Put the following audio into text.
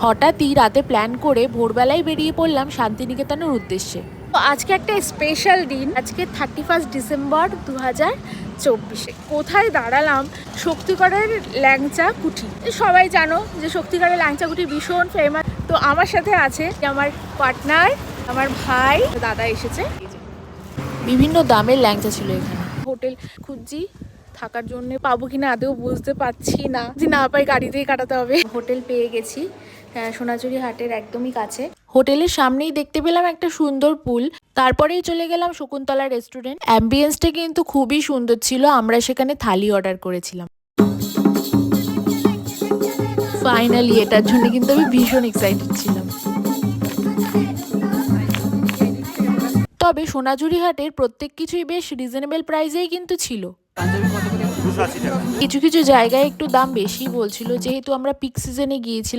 হঠাৎই রাতে প্ল্যান করে ভোরবেলায় বেরিয়ে পড়লাম শান্তিনিকেতনের উদ্দেশ্যে। তো আজকে একটা স্পেশাল দিন, আজকে 31 ডিসেম্বর 2024। কোথায় দাঁড়ালাম? শক্তিগড়ের ল্যাংচা কুঠি। সবাই জানো যে শক্তিগড়ের ল্যাংচা কুঠি ভীষণ ফেমাস। তো আমার সাথে আছে আমার পার্টনার, আমার ভাই, দাদা এসেছে। বিভিন্ন দামের ল্যাংচা ছিল এখানে। হোটেল খুঁজছি থাকার জন্য, পাবো কিনা আদৌ বুঝতে পারছি না। যদি না পাই গাড়িতেই কাটাতে হবে। হোটেল পেয়ে গেছি সোনাঝুরি হাটের একদমই কাছে। হোটেলের সামনেই দেখতে পেলাম একটা সুন্দর পুল। তারপরেই চলে গেলাম শকুন্তলা রেস্টুরেন্ট। অ্যাম্বিয়েন্সটা কিন্তু খুবই সুন্দর ছিল। আমরা সেখানে থালি অর্ডার করেছিলাম। ফাইনালি এটার জন্য কিন্তু আমি ভীষণ এক্সাইটেড ছিলাম। তবে সোনাঝুরি হাটের প্রত্যেক কিছুই বেশ রিজনেবল প্রাইসেই কিন্তু ছিল। কিছু কিছু জায়গায় একটু দাম বেশি বলছিল, যেহেতু আমরা পিক সিজনে গিয়েছিলাম।